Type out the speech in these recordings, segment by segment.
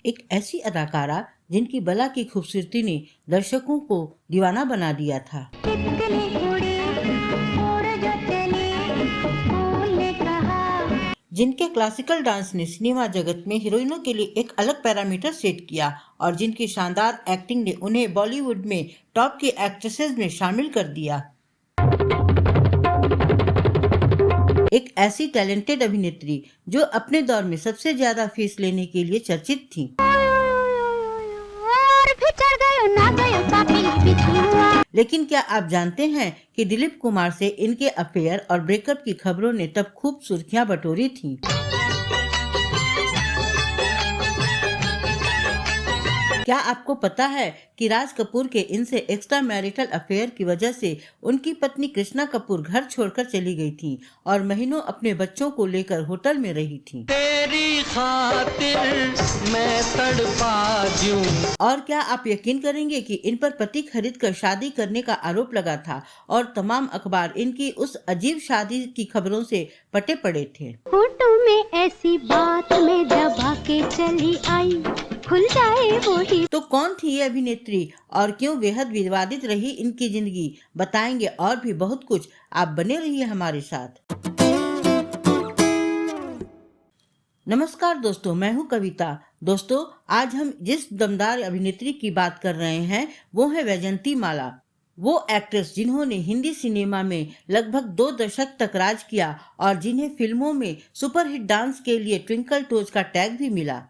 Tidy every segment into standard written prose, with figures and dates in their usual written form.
एक ऐसी अदाकारा जिनकी बला की खूबसूरती ने दर्शकों को दीवाना बना दिया था। जिनके क्लासिकल डांस ने सिनेमा जगत में हीरोइनों के लिए एक अलग पैरामीटर सेट किया और जिनकी शानदार एक्टिंग ने उन्हें बॉलीवुड में टॉप की एक्ट्रेसेस में शामिल कर दिया। एक ऐसी टैलेंटेड अभिनेत्री जो अपने दौर में सबसे ज्यादा फीस लेने के लिए चर्चित थी। लेकिन क्या आप जानते हैं कि दिलीप कुमार से इनके अफेयर और ब्रेकअप की खबरों ने तब खूब सुर्खियां बटोरी थीं। क्या आपको पता है कि राज कपूर के इनसे एक्स्ट्रा मैरिटल अफेयर की वजह से उनकी पत्नी कृष्णा कपूर घर छोड़कर चली गई थी और महीनों अपने बच्चों को लेकर होटल में रही थी। तेरी खातिर मैं तड़पा दूं। और क्या आप यकीन करेंगे कि इन पर पति खरीद कर शादी करने का आरोप लगा था और तमाम अखबार इनकी उस अजीब शादी की खबरों से पटे पड़े थे। फोटो में ऐसी बात में दबा के चली आई, खुल जाए वो ही। तो कौन थी ये अभिनेत्री और क्यों बेहद विवादित रही इनकी जिंदगी, बताएंगे और भी बहुत कुछ। आप बने रहिए हमारे साथ। नमस्कार दोस्तों, मैं हूं कविता। दोस्तों, आज हम जिस दमदार अभिनेत्री की बात कर रहे हैं वो है वैजयंती माला। वो एक्ट्रेस जिन्होंने हिंदी सिनेमा में लगभग 2 दशक तक राज किया और जिन्हें फिल्मों में सुपरहिट डांस के लिए ट्विंकल टोज का टैग भी मिला।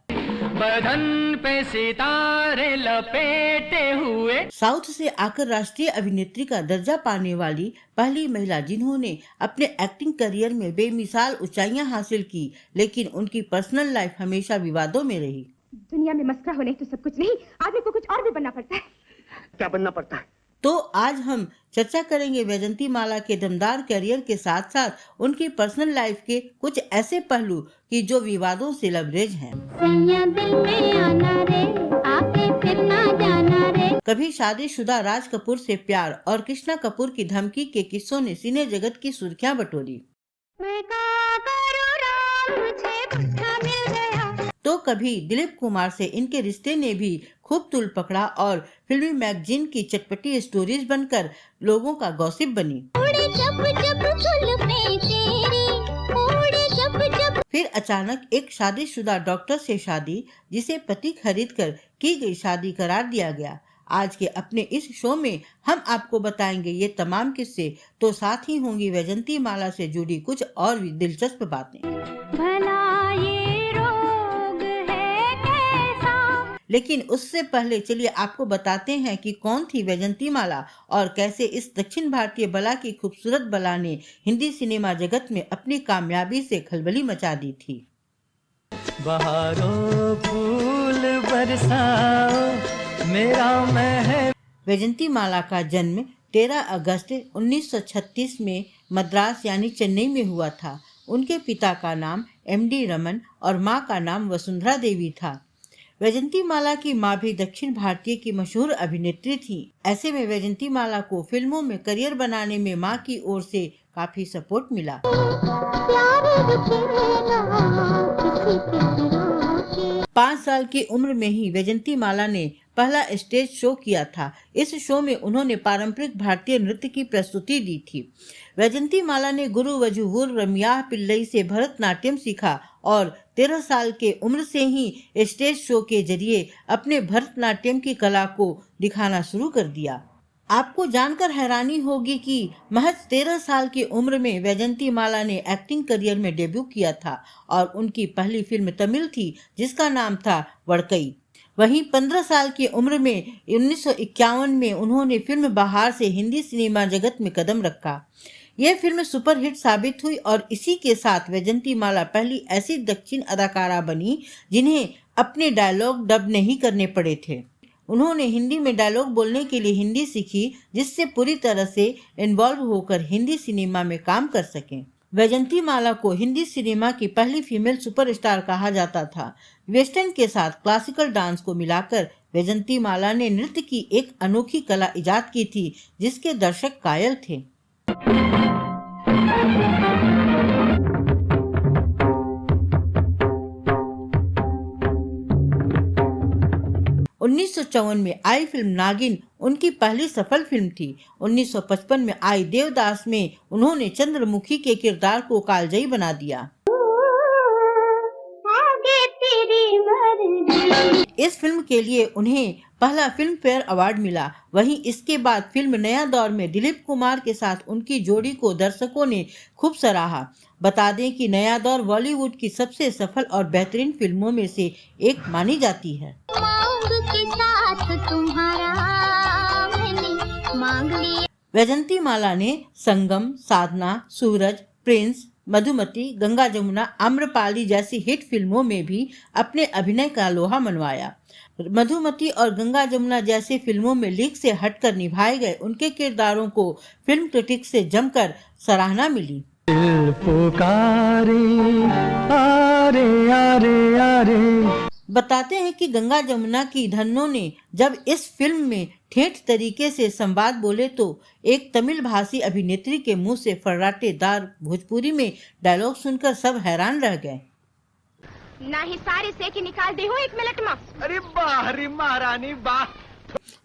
बदन पे सितारे लपेटे हुए। साउथ से आकर राष्ट्रीय अभिनेत्री का दर्जा पाने वाली पहली महिला जिन्होंने अपने एक्टिंग करियर में बेमिसाल ऊंचाइयां हासिल की, लेकिन उनकी पर्सनल लाइफ हमेशा विवादों में रही। दुनिया में मस्का होने तो सब कुछ नहीं, आदमी को कुछ और भी बनना पड़ता है। क्या बनना पड़ता है? तो आज हम चर्चा करेंगे वैजयंती माला के दमदार करियर के साथ साथ उनकी पर्सनल लाइफ के कुछ ऐसे पहलू कि जो विवादों से लबरेज हैं। कभी शादीशुदा राज कपूर से प्यार और कृष्णा कपूर की धमकी के किस्सों ने सिने जगत की सुर्खियां बटोरी। तो कभी दिलीप कुमार से इनके रिश्ते ने भी खूब तूल पकड़ा और फिल्मी मैगजीन की चटपटी स्टोरीज बनकर लोगों का गॉसिप बनी। फिर अचानक एक शादीशुदा डॉक्टर से शादी, जिसे पति खरीद कर की गई शादी करार दिया गया। आज के अपने इस शो में हम आपको बताएंगे ये तमाम किस्से, तो साथ ही होंगी वैजयंती माला से जुड़ी कुछ और भी दिलचस्प बातें। लेकिन उससे पहले चलिए आपको बताते हैं कि कौन थी वैजयंती माला और कैसे इस दक्षिण भारतीय बला की खूबसूरत बला ने हिंदी सिनेमा जगत में अपनी कामयाबी से खलबली मचा दी थी। बहारों फूल बरसाओ मेरा महल। वैजयंती माला का जन्म 13 अगस्त 1936 में मद्रास यानी चेन्नई में हुआ था। उनके पिता का नाम MD रमन और मां का नाम वसुंधरा देवी था। वैजयंती माला की मां भी दक्षिण भारतीय की मशहूर अभिनेत्री थी। ऐसे में वैजयंती माला को फिल्मों में करियर बनाने में मां की ओर से काफी सपोर्ट मिला। 5 साल की उम्र में ही वैजयंती माला ने पहला स्टेज शो किया था। इस शो में उन्होंने पारंपरिक भारतीय नृत्य की प्रस्तुति दी थी। वैजयंती माला ने गुरु वजुहूर रमैया पिल्लई से भरतनाट्यम सीखा और 13 साल के उम्र से ही स्टेज शो के जरिए अपने भरतनाट्यम की कला को दिखाना शुरू कर दिया। आपको जानकर हैरानी होगी कि महज 13 साल की उम्र में वैजयंती माला ने एक्टिंग करियर में डेब्यू किया था और उनकी पहली फिल्म तमिल थी जिसका नाम था वड़कई। वहीं 15 साल की उम्र में 1951 में उन्होंने फिल्म बहार से हिंदी सिनेमा जगत में कदम रखा। यह फिल्म सुपरहिट साबित हुई और इसी के साथ वैजयंती माला पहली ऐसी दक्षिण अदाकारा बनी जिन्हें अपने डायलॉग डब नहीं करने पड़े थे। उन्होंने हिंदी में डायलॉग बोलने के लिए हिंदी सीखी, जिससे पूरी तरह से इन्वॉल्व होकर हिंदी सिनेमा में काम कर सकें। वैजयंती माला को हिंदी सिनेमा की पहली फीमेल सुपरस्टार कहा जाता था। वेस्टर्न के साथ क्लासिकल डांस को मिलाकर वैजयंती माला ने नृत्य की एक अनोखी कला इजाद की थी जिसके दर्शक कायल थे। 1954 में आई फिल्म नागिन उनकी पहली सफल फिल्म थी। 1955 में आई देवदास में उन्होंने चंद्रमुखी के किरदार को कालजयी बना दिया। इस फिल्म के लिए उन्हें पहला फिल्म फेयर अवार्ड मिला। वहीं इसके बाद फिल्म नया दौर में दिलीप कुमार के साथ उनकी जोड़ी को दर्शकों ने खूब सराहा। बता दें कि नया दौर बॉलीवुड की सबसे सफल और बेहतरीन फिल्मों में से एक मानी जाती है। वैजंती माला ने संगम, साधना, सूरज, प्रिंस, मधुमती, गंगा जमुना, आम्रपाली जैसी हिट फिल्मों में भी अपने अभिनय का लोहा मनवाया। मधुमती और गंगा जमुना जैसी फिल्मों में लीक से हटकर निभाए गए उनके किरदारों को फिल्म क्रिटिक्स से जमकर सराहना मिली। दिल पुकारे आरे आरे आरे। बताते हैं कि गंगा जमुना की धन्नो ने जब इस फिल्म में ठेठ तरीके से संवाद बोले तो एक तमिल भाषी अभिनेत्री के मुंह से फर्राटेदार भोजपुरी में डायलॉग सुनकर सब हैरान रह गए। ना ही सारे सेके निकाल दे हो 1 मिनट में। अरे बाहरी महारानी वाह।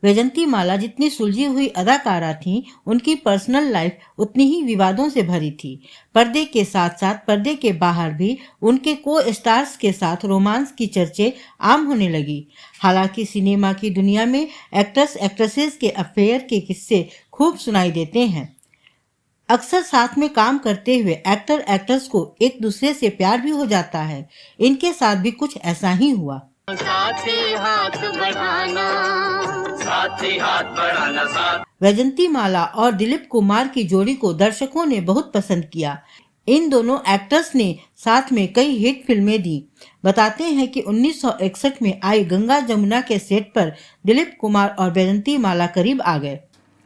वैजंती माला जितनी सुलझी हुई अदाकारा थीं, उनकी पर्सनल लाइफ उतनी ही विवादों से भरी थी। पर्दे के साथ साथ पर्दे के बाहर भी उनके को स्टार्स के साथ रोमांस की चर्चे आम होने लगी। हालांकि सिनेमा की दुनिया में एक्टर्स एक्ट्रेसेस के अफेयर के किस्से खूब सुनाई देते हैं। अक्सर साथ में काम करते हुए एक्टर एक्ट्रेस को एक दूसरे से प्यार भी हो जाता है। इनके साथ भी कुछ ऐसा ही हुआ। वैजंती माला और दिलीप कुमार की जोड़ी को दर्शकों ने बहुत पसंद किया। इन दोनों एक्टर्स ने साथ में कई हिट फिल्में दी। बताते हैं कि 1961 में आई गंगा जमुना के सेट पर दिलीप कुमार और वैजंती माला करीब आ गए।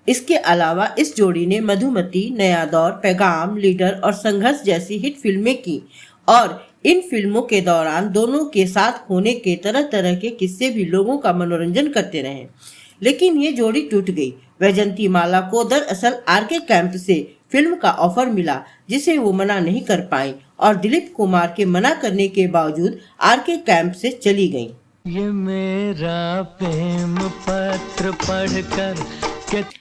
इसके अलावा इस जोड़ी ने मधुमती, नया दौर, पैगाम, लीडर और संघर्ष जैसी हिट फिल्में की और इन फिल्मों के दौरान दोनों के साथ होने के तरह तरह के किस्से भी लोगों का मनोरंजन करते रहे। लेकिन ये जोड़ी टूट गई। वैजंती माला को दरअसल आरके कैंप से फिल्म का ऑफर मिला जिसे वो मना नहीं कर पाई और दिलीप कुमार के मना करने के बावजूद आरके कैंप से चली गईं। ये मेरा प्रेम पत्र पढ़कर।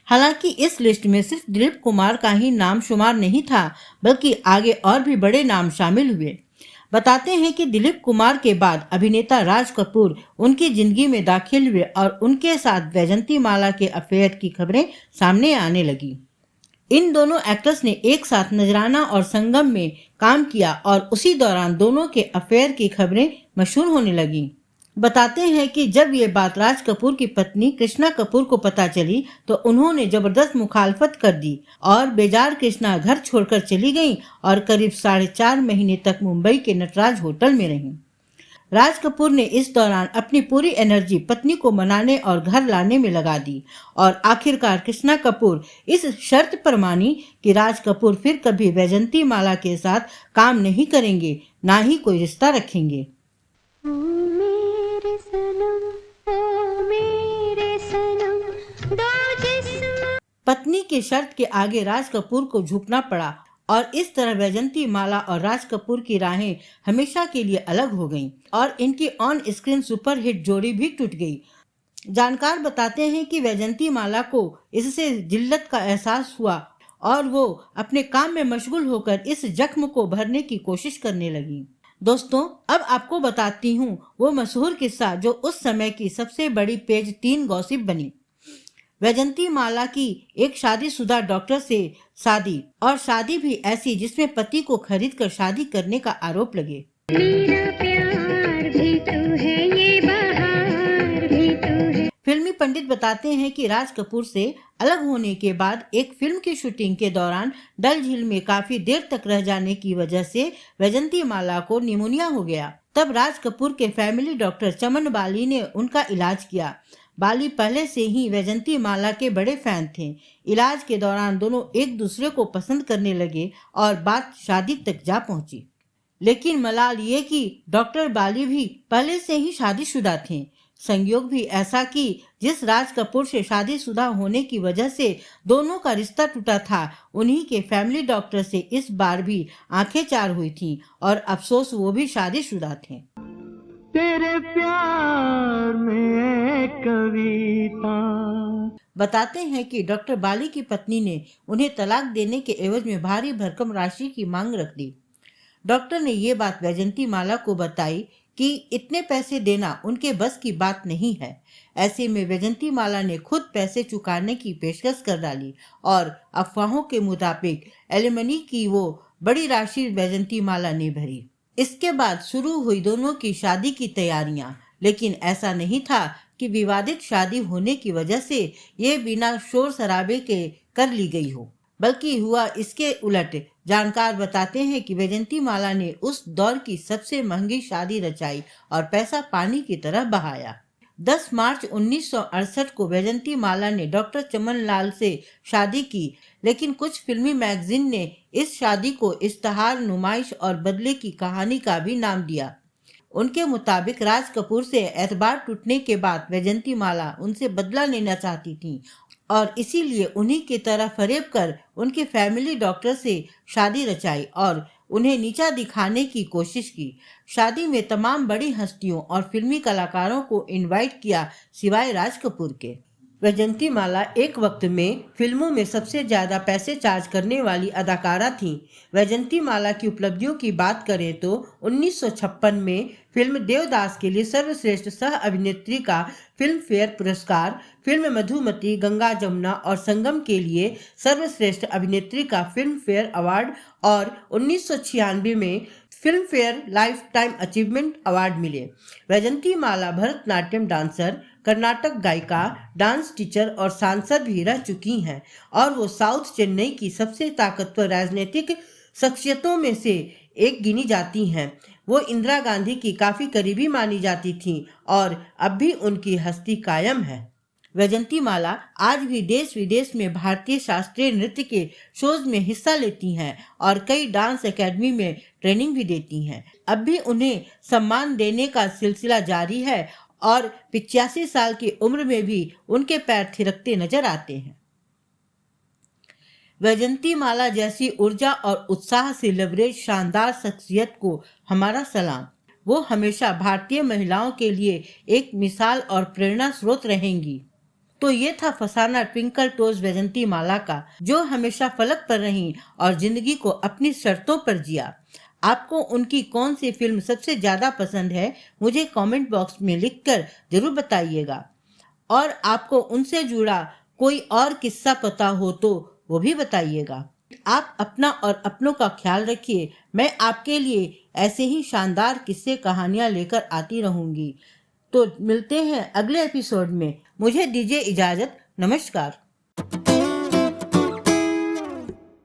हालांकि इस लिस्ट में सिर्फ दिलीप कुमार का ही नाम शुमार नहीं था, बल्कि आगे और भी बड़े नाम शामिल हुए। बताते हैं कि दिलीप कुमार के बाद अभिनेता राज कपूर उनकी जिंदगी में दाखिल हुए और उनके साथ वैजंती माला के अफेयर की खबरें सामने आने लगी। इन दोनों एक्टर्स ने एक साथ नजराना और संगम में काम किया और उसी दौरान दोनों के अफेयर की खबरें मशहूर होने लगी। बताते हैं कि जब ये बात राज कपूर की पत्नी कृष्णा कपूर को पता चली तो उन्होंने जबरदस्त मुखालफत कर दी और बेजार कृष्णा घर छोड़कर चली गईं और करीब 4.5 महीने तक मुंबई के नटराज होटल में रहीं। राज कपूर ने इस दौरान अपनी पूरी एनर्जी पत्नी को मनाने और घर लाने में लगा दी और आखिरकार कृष्णा कपूर इस शर्त पर मानी कि राज कपूर फिर कभी वैजंती माला के साथ काम नहीं करेंगे, ना ही कोई रिश्ता रखेंगे। पत्नी की शर्त के आगे राज कपूर को झुकना पड़ा और इस तरह वैजंती माला और राज कपूर की राहें हमेशा के लिए अलग हो गईं और इनकी ऑन स्क्रीन सुपरहिट जोड़ी भी टूट गई। जानकार बताते हैं कि वैजंती माला को इससे जिल्लत का एहसास हुआ और वो अपने काम में मशगूल होकर इस जख्म को भरने की कोशिश करने लगी। दोस्तों, अब आपको बताती हूँ वो मशहूर किस्सा जो उस समय की सबसे बड़ी पेज 3 गॉसिप बनी। वैजंती माला की एक शादीशुदा डॉक्टर से शादी, और शादी भी ऐसी जिसमें पति को खरीद कर शादी करने का आरोप लगे। मेरा प्यार भी तू है, ये बहार भी तू है। फिल्मी पंडित बताते हैं कि राज कपूर से अलग होने के बाद एक फिल्म की शूटिंग के दौरान डल झील में काफी देर तक रह जाने की वजह से वैजंती माला को निमोनिया हो गया। तब राज कपूर के फैमिली डॉक्टर चमन बाली ने उनका इलाज किया। बाली पहले से ही वैजंती माला के बड़े फैन थे। इलाज के दौरान दोनों एक दूसरे को पसंद करने लगे और बात शादी तक जा पहुंची। लेकिन मलाल ये कि डॉक्टर बाली भी पहले से ही शादीशुदा थे। संयोग भी ऐसा कि जिस राज कपूर से शादीशुदा होने की वजह से दोनों का रिश्ता टूटा था, उन्हीं के फैमिली डॉक्टर से इस बार भी आंखें चार हुई थीं और अफसोस वो भी शादीशुदा थे। तेरे प्यार में कविता। बताते हैं कि डॉक्टर बाली की पत्नी ने उन्हें तलाक देने के एवज में भारी भरकम राशि की मांग रख दी। डॉक्टर ने ये बात वैजंती माला को बताई कि इतने पैसे देना उनके बस की बात नहीं है। ऐसे में वैजंती माला ने खुद पैसे चुकाने की पेशकश कर डाली और अफवाहों के मुताबिक एलिमनी की वो बड़ी राशि वैजंती माला ने भरी। इसके बाद शुरू हुई दोनों की शादी की तैयारियां, लेकिन ऐसा नहीं था कि विवादित शादी होने की वजह से ये बिना शोर शराबे के कर ली गई हो, बल्कि हुआ इसके उलट। जानकार बताते हैं कि वैजंती माला ने उस दौर की सबसे महंगी शादी रचाई और पैसा पानी की तरह बहाया। 10 मार्च 1968 को वैजंती माला ने डॉक्टर चमन लाल से शादी की, लेकिन कुछ फिल्मी मैगजीन ने इस शादी को इश्तहार, नुमाइश और बदले की कहानी का भी नाम दिया। उनके मुताबिक राज कपूर से एतबार टूटने के बाद वैजंती माला उनसे बदला लेना चाहती थी और इसीलिए उन्हीं की तरह फरेब कर उनके फैमिली डॉक्टर से शादी रचाई और उन्हें नीचा दिखाने की कोशिश की। शादी में तमाम बड़ी हस्तियों और फिल्मी कलाकारों को इनवाइट किया सिवाय राज कपूर के। वैजंती माला एक वक्त में फिल्मों में सबसे ज्यादा पैसे चार्ज करने वाली अदाकारा थीं। वैजंती माला की उपलब्धियों की बात करें तो 1956 में फिल्म देवदास के लिए सर्वश्रेष्ठ सह अभिनेत्री का फिल्म फेयर पुरस्कार, फिल्म मधुमती, गंगा जमुना और संगम के लिए सर्वश्रेष्ठ अभिनेत्री का फिल्म फेयर अवार्ड और 1996 में film fair life time achievement award मिले। वैजंती माला भरतनाट्यम डांसर, कर्नाटक गायिका, डांस टीचर और सांसद भी रह चुकी हैं और वो साउथ चेन्नई की सबसे ताकतवर राजनीतिक शख्सियतों में से एक गिनी जाती हैं। वो इंदिरा गांधी की काफी करीबी मानी जाती थीं और अब भी उनकी हस्ती कायम है। वैजंती माला आज भी देश विदेश में भारतीय शास्त्रीय नृत्य के शोज में हिस्सा लेती हैं और कई डांस एकेडमी में ट्रेनिंग भी देती हैं। अब भी उन्हें सम्मान देने का सिलसिला जारी है और 85 साल की उम्र में भी उनके पैर थिरकते नजर आते हैं। वैजंती माला जैसी ऊर्जा और उत्साह से लबरेज शानदार शख्सियत को हमारा सलाम। वो हमेशा भारतीय महिलाओं के लिए एक मिसाल और प्रेरणा स्रोत रहेंगी। तो ये था फसाना ट्विंकल टोज वैजंती माला का, जो हमेशा फलक पर रहीं और जिंदगी को अपनी शर्तों पर जिया। आपको उनकी कौन सी फिल्म सबसे ज़्यादा पसंद है, मुझे कमेंट बॉक्स में लिखकर जरूर बताइएगा। और आपको उनसे जुड़ा कोई और किस्सा पता हो तो वो भी बताइएगा। आप अपना और अपनों का ख्याल रखिए। मैं आपके लिए ऐसे ही शानदार किस्से कहानियाँ लेकर आती रहूँगी। तो मिलते हैं अगले एपिसोड में। मुझे दीजिए इजाज़त। नमस्कार।